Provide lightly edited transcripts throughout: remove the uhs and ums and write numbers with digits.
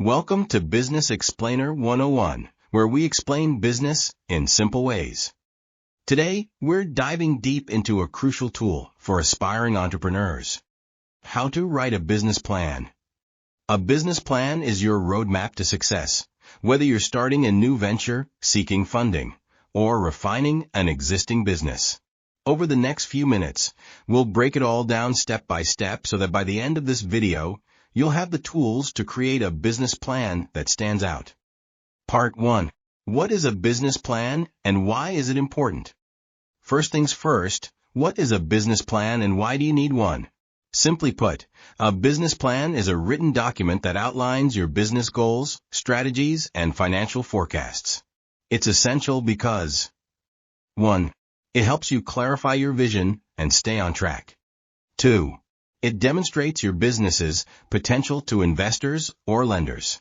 Welcome to Business Explainer 101, where we explain business in simple ways. Today, we're diving deep into a crucial tool for aspiring entrepreneurs. How to write a business plan. A business plan is your roadmap to success, whether you're starting a new venture, seeking funding, or refining an existing business. Over the next few minutes, we'll break it all down step by step so that by the end of this video, you'll have the tools to create a business plan that stands out. Part 1. What is a business plan and why is it important? First things first, what is a business plan and why do you need one? Simply put, a business plan is a written document that outlines your business goals, strategies, and financial forecasts. It's essential because 1. It helps you clarify your vision and stay on track. 2. It demonstrates your business's potential to investors or lenders.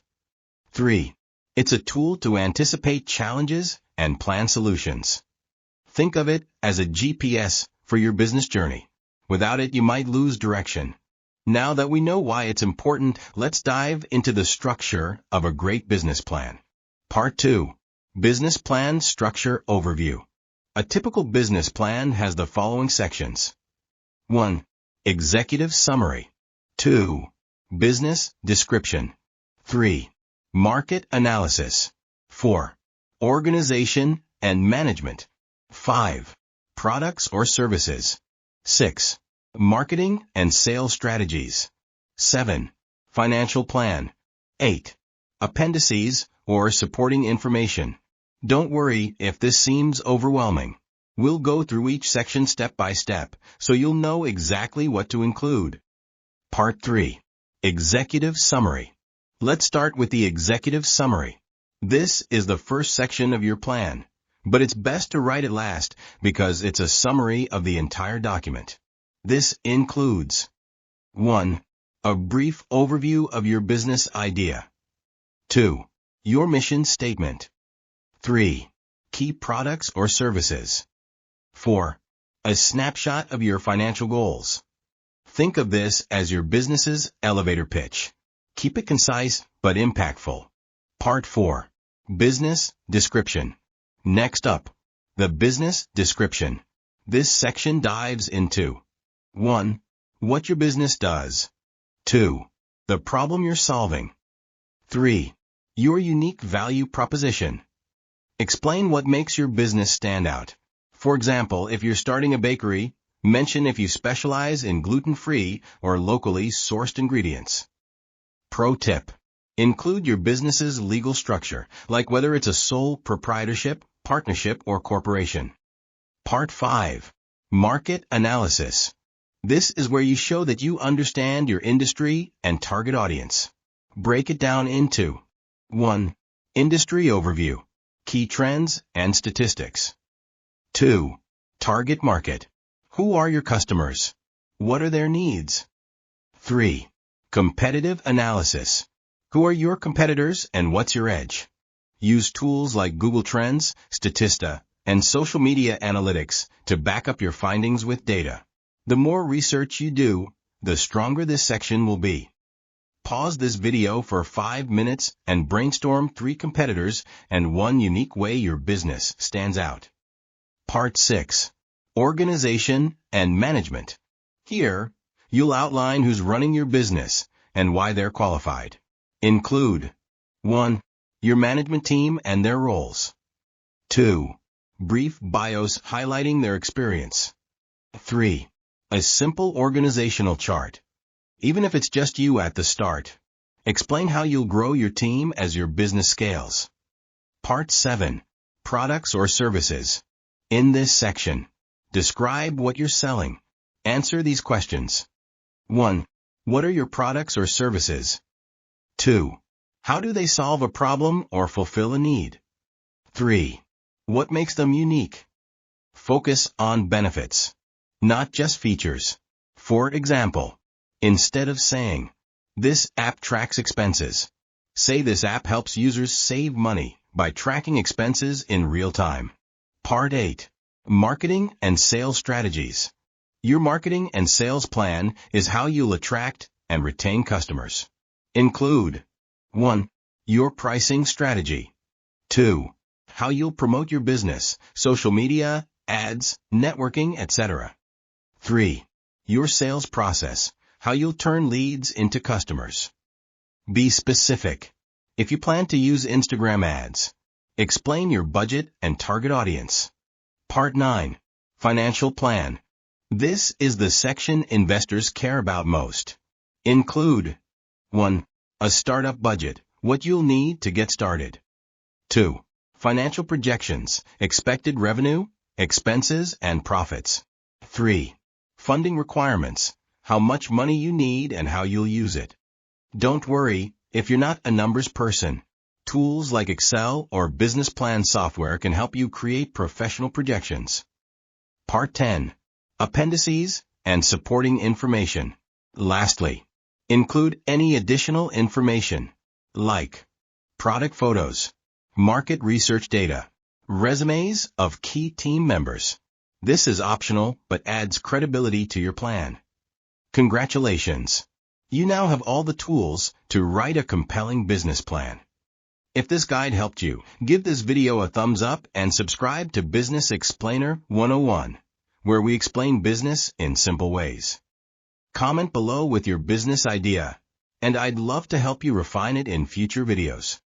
3. It's a tool to anticipate challenges and plan solutions. Think of it as a GPS for your business journey. Without it, you might lose direction. Now that we know why it's important, let's dive into the structure of a great business plan. Part 2. Business Plan Structure Overview. A typical business plan has the following sections. 1. Executive Summary. 2. Business Description. 3. Market Analysis. 4. Organization and Management. 5. Products or Services. 6. Marketing and Sales Strategies. 7. Financial Plan. 8. Appendices or Supporting Information. Don't worry if this seems overwhelming. We'll go through each section step by step, so you'll know exactly what to include. Part 3. Executive Summary. Let's start with the Executive Summary. This is the first section of your plan, but it's best to write it last because it's a summary of the entire document. This includes 1. A brief overview of your business idea. 2. Your mission statement. 3. Key products or services. 4. A snapshot of your financial goals. Think of this as your business's elevator pitch. Keep it concise but impactful. Part 4. Business Description. Next up, the Business Description. This section dives into 1. What your business does. 2. The problem you're solving. 3. Your unique value proposition. Explain what makes your business stand out. For example, if you're starting a bakery, mention if you specialize in gluten-free or locally sourced ingredients. Pro tip. Include your business's legal structure, like whether it's a sole proprietorship, partnership, or corporation. Part 5. Market Analysis. This is where you show that you understand your industry and target audience. Break it down into 1. Industry Overview. Key trends and statistics. 2. Target market. Who are your customers? What are their needs? 3. Competitive analysis. Who are your competitors and what's your edge? Use tools like Google Trends, Statista, and social media analytics to back up your findings with data. The more research you do, the stronger this section will be. Pause this video for 5 minutes and brainstorm 3 competitors and 1 unique way your business stands out. Part 6. Organization and Management. Here, you'll outline who's running your business and why they're qualified. Include 1. Your management team and their roles. 2. Brief bios highlighting their experience. 3. A simple organizational chart. Even if it's just you at the start. Explain how you'll grow your team as your business scales. Part 7. Products or Services. In this section, describe what you're selling. Answer these questions. 1. What are your products or services? 2. How do they solve a problem or fulfill a need? 3. What makes them unique? Focus on benefits, not just features. For example, instead of saying, "This app tracks expenses," say this app helps users save money by tracking expenses in real time. Part 8. Marketing and Sales Strategies. Your marketing and sales plan is how you'll attract and retain customers. Include 1. Your pricing strategy. 2. How you'll promote your business, social media, ads, networking, etc. 3. Your sales process, how you'll turn leads into customers. Be specific. If you plan to use Instagram ads, explain your budget and target audience. Part 9. Financial plan. This is the section investors care about most. Include 1. A startup budget, what you'll need to get started. 2. Financial projections, expected revenue, expenses, and profits. 3. Funding requirements, how much money you need and how you'll use it. Don't worry if you're not a numbers person. Tools like Excel or business plan software can help you create professional projections. Part 10. Appendices and supporting information. Lastly, include any additional information, like product photos, market research data, resumes of key team members. This is optional but adds credibility to your plan. Congratulations! You now have all the tools to write a compelling business plan. If this guide helped you, give this video a thumbs up and subscribe to Business Explainer 101, where we explain business in simple ways. Comment below with your business idea, and I'd love to help you refine it in future videos.